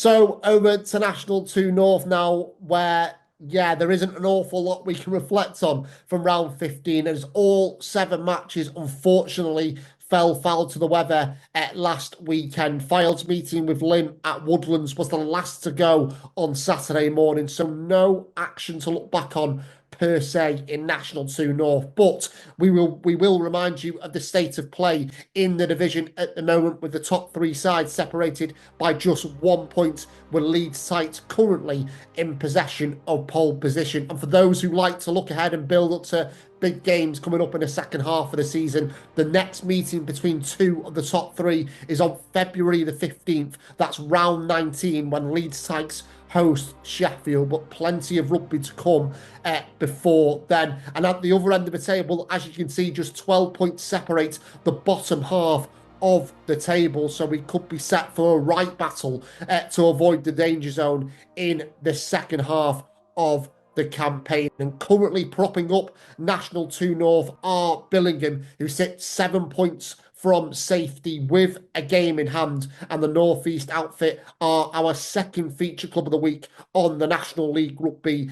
So over to National 2 North now, where, yeah, there isn't an awful lot we can reflect on from round 15, as all 7 matches, unfortunately, fell foul to the weather last weekend. Fylde's meeting with Lynn at Woodlands was the last to go on Saturday morning, so no action to look back on per se in National 2 North, but we will remind you of the state of play in the division at the moment, with the top 3 sides separated by just 1 point, with Leeds Titans currently in possession of pole position. And for those who like to look ahead and build up to big games coming up in the second half of the season, the next meeting between 2 of the top 3 is on February the 15th. That's round 19, when Leeds Titans host Sheffield, but plenty of rugby to come before then. And at the other end of the table, as you can see, just 12 points separate the bottom half of the table, so we could be set for a right battle to avoid the danger zone in the second half of the campaign. And currently propping up National 2 North are Billingham, who sit 7 points from safety with a game in hand, and the North East outfit are our second feature club of the week on the National League Rugby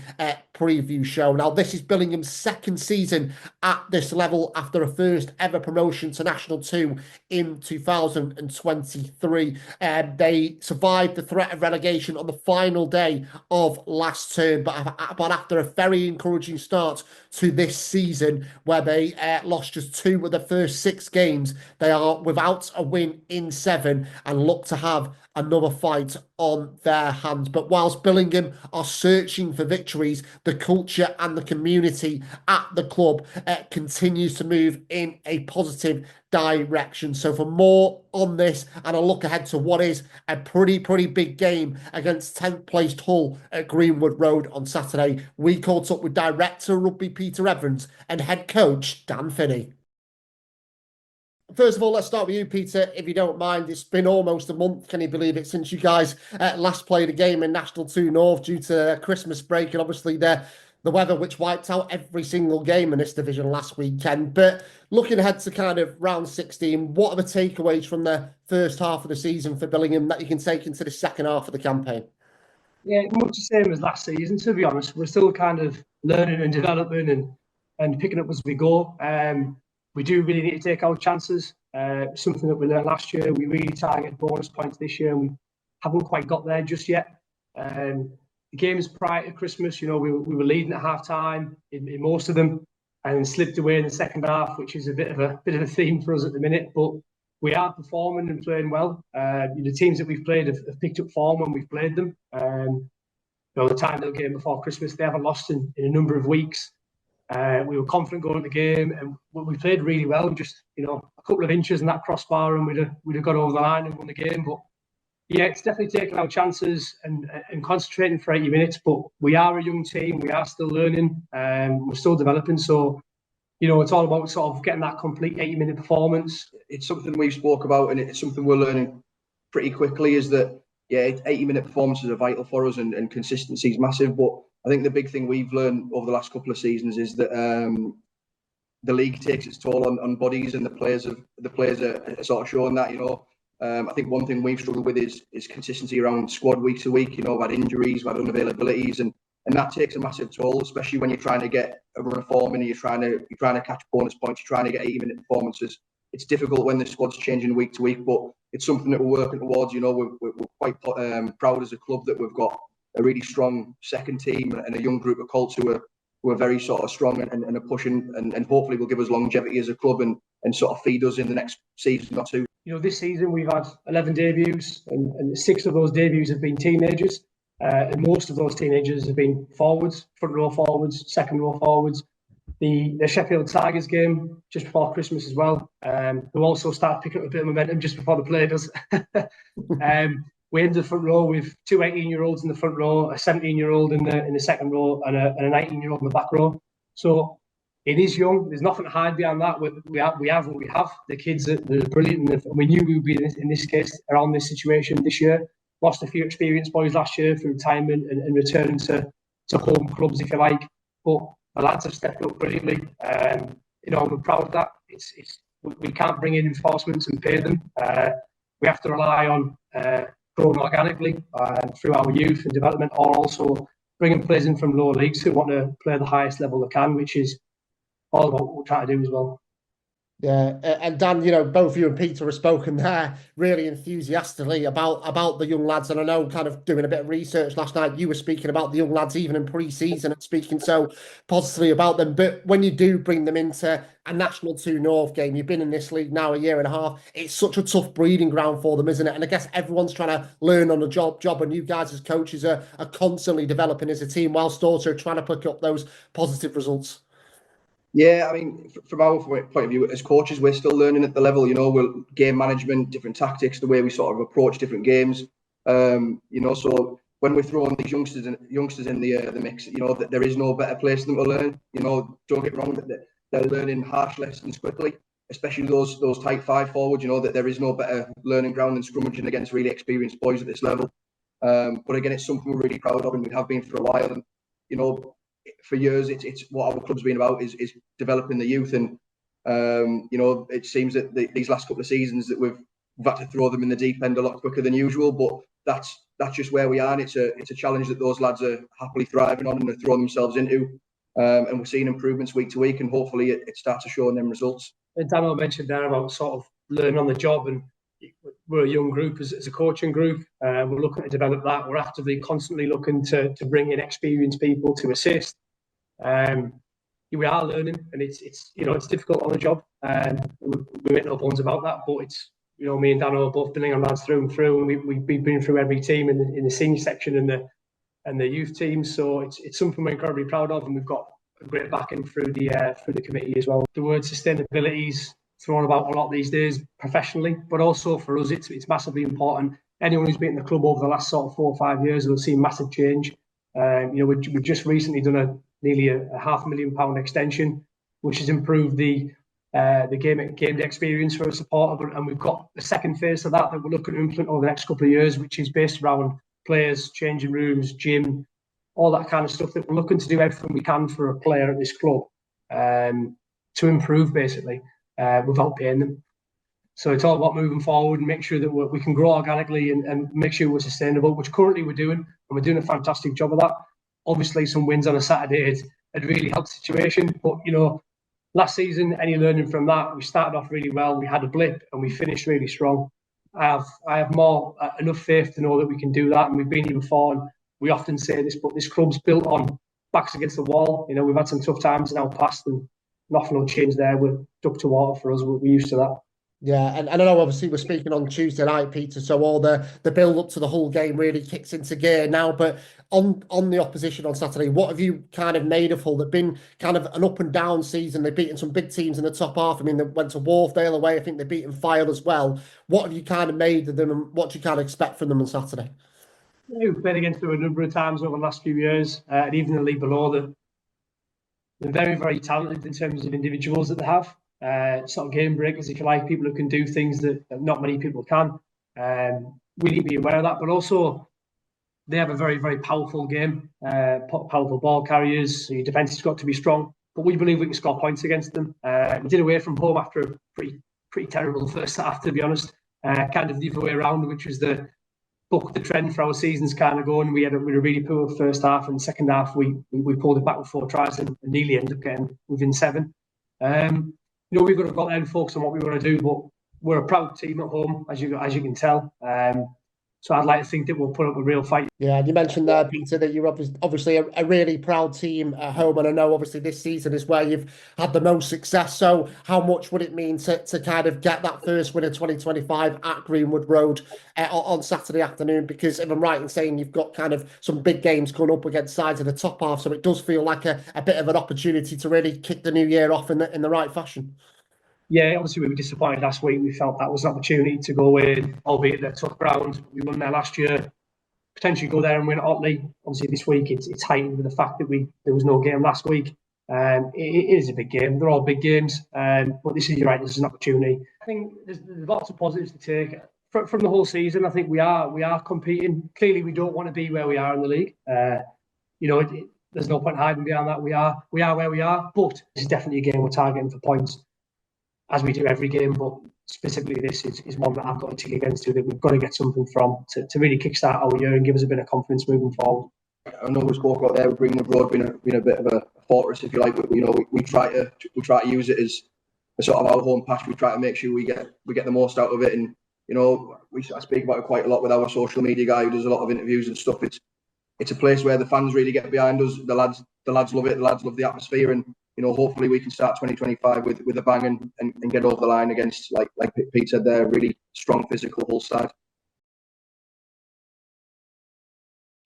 preview show. Now, this is Billingham's second season at this level after a first ever promotion to National 2 in 2023. They survived the threat of relegation on the final day of last term, but after a very encouraging start to this season, where they lost just 2 of the first 6 games, they are without a win in 7 and look to have another fight on their hands. But whilst Billingham are searching for victories, the culture and the community at the club continues to move in a positive direction. So for more on this and a look ahead to what is a pretty big game against 10th placed Hull at Greenwood Road on Saturday, we caught up with Director of Rugby Peter Evans and Head Coach Dan Finney. First of all, let's start with you, Peter, if you don't mind. It's been almost a month, can you believe it, since you guys last played a game in National 2 North due to Christmas break and obviously the weather, which wiped out every single game in this division last weekend. But looking ahead to kind of round 16, what are the takeaways from the first half of the season for Billingham that you can take into the second half of the campaign? Yeah, much the same as last season, to be honest. We're still kind of learning and developing and picking up as we go. We do really need to take our chances. Something that we learned last year. We really targeted bonus points this year. We haven't quite got there just yet. The games prior to Christmas, we were leading at half time in most of them, and then slipped away in the second half, which is a bit of a theme for us at the minute. But we are performing and playing well. The teams that we've played have picked up form when we've played them. The time little game before Christmas, they haven't lost in a number of weeks. We were confident going into the game, and we played really well. Just a couple of inches in that crossbar, and we'd have got over the line and won the game. But yeah, it's definitely taking our chances and concentrating for 80 minutes. But we are a young team. We are still learning. We're still developing. So it's all about sort of getting that complete 80-minute performance. It's something we've spoke about, and it's something we're learning pretty quickly. Is that 80-minute performances are vital for us, and consistency is massive. But I think the big thing we've learned over the last couple of seasons is that the league takes its toll on bodies, and the players are sort of showing that. I think one thing we've struggled with is consistency around squad week to week. We've had injuries, we've had unavailabilities, and that takes a massive toll, especially when you're trying to get a run of form and you're trying to catch bonus points, you're trying to get 80-minute performances. It's difficult when the squad's changing week to week, but it's something that we're working towards. We're quite proud as a club that we've got a really strong second team and a young group of colts who are very sort of strong and are pushing, and hopefully will give us longevity as a club and sort of feed us in the next season or two. This season we've had 11 debuts, and 6 of those debuts have been teenagers. And most of those teenagers have been forwards, front row forwards, second row forwards. The Sheffield Tigers game just before Christmas as well, who also started picking up a bit of momentum just before the play does. We ended the front row with 2 18-year-olds in the front row, a 17-year-old in the second row, and a 19-year-old in the back row. So it is young. There's nothing to hide behind that. We have what we have. The kids are brilliant, and we knew we would be in this case around this situation this year. Lost a few experienced boys last year through retirement and returning to home clubs, if you like. But the lads have stepped up brilliantly. We're proud of that. We can't bring in enforcements and pay them. We have to rely on grown organically through our youth and development, or also bringing players in from lower leagues who want to play the highest level they can, which is all about what we're trying to do as well. Yeah, and Dan, both you and Peter have spoken there really enthusiastically about the young lads, and I know, kind of doing a bit of research last night, you were speaking about the young lads even in pre-season and speaking so positively about them. But when you do bring them into a National 2 North game, you've been in this league now a year and a half. It's such a tough breeding ground for them, isn't it? And I guess everyone's trying to learn on the job, and you guys as coaches are constantly developing as a team, whilst also trying to pick up those positive results. Yeah, I mean, from our point of view, as coaches, we're still learning at the level. We're game management, different tactics, the way we sort of approach different games. So when we're throwing these youngsters in the mix, that there is no better place than to learn. Don't get wrong, that they're learning harsh lessons quickly, especially those tight five forwards. That there is no better learning ground than scrummaging against really experienced boys at this level. But again, it's something we're really proud of, and we have been for a while. And for years, it's what our club's been about is developing the youth, and it seems that these last couple of seasons that we've had to throw them in the deep end a lot quicker than usual. But that's just where we are, and it's a challenge that those lads are happily thriving on and are throwing themselves into. And we're seeing improvements week to week, and hopefully it starts to show in them results. And Daniel mentioned there about sort of learning on the job, and we're a young group as a coaching group. We're looking to develop that. We're actively, constantly looking to bring in experienced people to assist. We are learning, and it's difficult on the job. We make no bones about that. But it's me and Dan are both Billingham lads through and through, and we've been through every team in the senior section and the youth team. So it's something we're incredibly proud of, and we've got a great backing through the committee as well. The word sustainability is thrown about a lot these days professionally, but also for us, it's massively important. Anyone who's been in the club over the last sort of 4 or 5 years will see massive change. We've just recently done nearly a £500,000 extension, which has improved the game day experience for a supporter. And we've got the second phase of that we're looking to implement over the next couple of years, which is based around players, changing rooms, gym, all that kind of stuff, that we're looking to do everything we can for a player at this club to improve, basically, without paying them. So it's all about moving forward and make sure that we can grow organically and make sure we're sustainable, which currently we're doing, and we're doing a fantastic job of that. Obviously, some wins on a Saturday had really helped the situation, but last season, any learning from that, we started off really well. We had a blip and we finished really strong. I have enough faith to know that we can do that, and we've been here before. And we often say this, but this club's built on backs against the wall. We've had some tough times in our past, and nothing will change there. We're duck to water for us. We're used to that. Yeah, and I know obviously we're speaking on Tuesday night, Peter, so all the build up to the whole game really kicks into gear now. But on the opposition on Saturday, what have you kind of made of Hull? They've been kind of an up and down season. They've beaten some big teams in the top half. I mean, they went to Wharfdale away. I think they've beaten Fylde as well. What have you kind of made of them, and what do you kind of expect from them on Saturday? We've played against them a number of times over the last few years, and even the league below them. They're very, very talented in terms of individuals that they have. Sort of game breakers, if you like, people who can do things that not many people can. We need to be aware of that, but also they have a very, very powerful game, powerful ball carriers. So your defence has got to be strong, but we believe we can score points against them. We did away from home after a pretty terrible first half, to be honest. Kind of the other way around, which was the trend for our season's kind of going. We had a really poor first half, and the second half we pulled it back with 4 tries and nearly ended up getting within 7. We've got to go there and focus on what we want to do, but we're a proud team at home, as you can tell. So I'd like to think that we'll put up a real fight. Yeah, and you mentioned there, Peter, that you're obviously a really proud team at home, and I know obviously this season is where you've had the most success. So how much would it mean to kind of get that first win of 2025 at Greenwood Road on Saturday afternoon? Because if I'm right in saying you've got kind of some big games coming up against sides of the top half, so it does feel like a bit of an opportunity to really kick the new year off in the right fashion. Yeah, obviously we were disappointed last week. We felt that was an opportunity to go away, albeit a tough ground. We won there last year. Potentially go there and win at Otley. Obviously this week it's heightened with the fact that there was no game last week. It is a big game. They're all big games. But this is, you're right, this is an opportunity. I think there's lots of positives to take from the whole season. I think we are competing. Clearly we don't want to be where we are in the league. There's no point hiding behind that. We are where we are, but this is definitely a game we're targeting for points, as we do every game. But specifically this is one that I've got to tick against to, that we've got to get something from to really kickstart our year and give us a bit of confidence moving forward. I know we spoke out there, bringing abroad being a bit of a fortress, if you like. But, we try to use it as a sort of our home patch. We try to make sure we get the most out of it. And I speak about it quite a lot with our social media guy who does a lot of interviews and stuff. It's a place where the fans really get behind us. The lads love it. The lads love the atmosphere, and hopefully we can start 2025 with a bang and get over the line against, like Pete said there, really strong physical Hull side.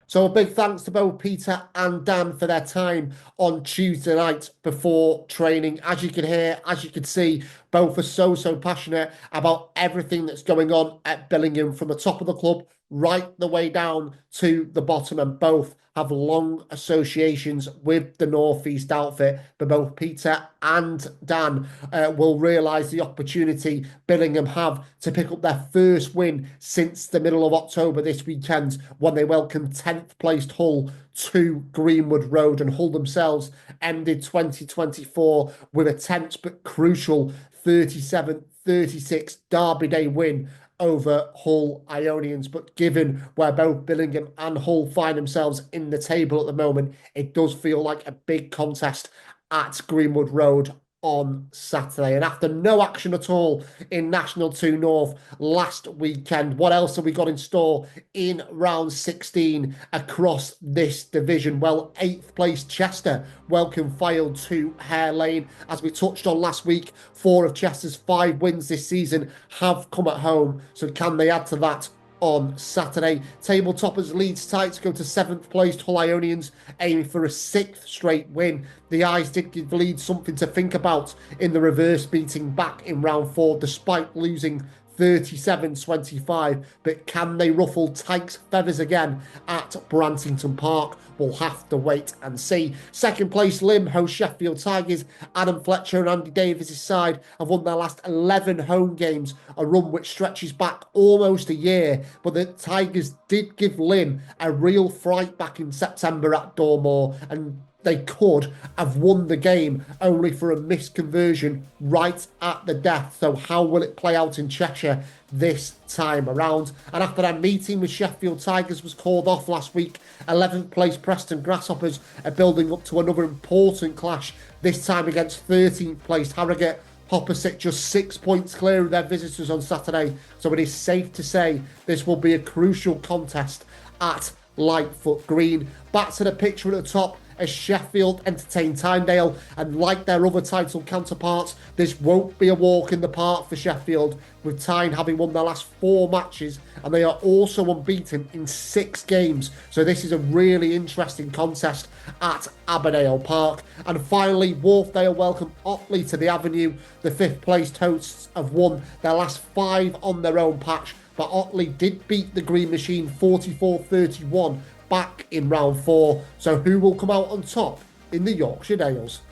So a big thanks to both Peter and Dan for their time on Tuesday night before training. As you can hear, as you can see, both are so passionate about everything that's going on at Billingham, from the top of the club right the way down to the bottom, and both have long associations with the North East outfit. But both Peter and Dan will realise the opportunity Billingham have to pick up their first win since the middle of October this weekend, when they welcomed 10th placed Hull to Greenwood Road, and Hull themselves ended 2024 with a tense but crucial 37-36 Derby Day win over Hull Ionians. But given where both Billingham and Hull find themselves in the table at the moment, it does feel like a big contest at Greenwood Road on Saturday. And after no action at all in National 2 North last weekend, what else have we got in store in round 16 across this division? Well, 8th place Chester welcome Fylde to Hare Lane. As we touched on last week, 4 of Chester's 5 wins this season have come at home. So can they add to that on Saturday? Table toppers Leeds Tights go to 7th placed Hull Ionians, aiming for a 6th straight win. The Eyes did give Leeds something to think about in the reverse beating back in round 4, despite losing 37-25. But can they ruffle Tykes' feathers again at Brantington Park? We'll have to wait and see. 2nd place Lymm host Sheffield Tigers. Adam Fletcher and Andy Davis' side have won their last 11 home games, a run which stretches back almost a year. But the Tigers did give Lymm a real fright back in September at Dormoor, and they could have won the game only for a missed conversion right at the death. So how will it play out in Cheshire this time around? And after that meeting with Sheffield Tigers was called off last week, 11th place Preston Grasshoppers are building up to another important clash, this time against 13th place Harrogate. Hopper sit just 6 points clear of their visitors on Saturday, so it is safe to say this will be a crucial contest at Lightfoot Green. Back to the picture at the top as Sheffield entertain Tynedale, and like their other title counterparts, this won't be a walk in the park for Sheffield, with Tyne having won their last 4 matches, and they are also unbeaten in 6 games. So this is a really interesting contest at Aberdale Park. And finally, Wharfdale welcome Otley to the Avenue. The 5th placed hosts have won their last 5 on their own patch, but Otley did beat the Green Machine 44-31 back in round 4. So who will come out on top in the Yorkshire Dales?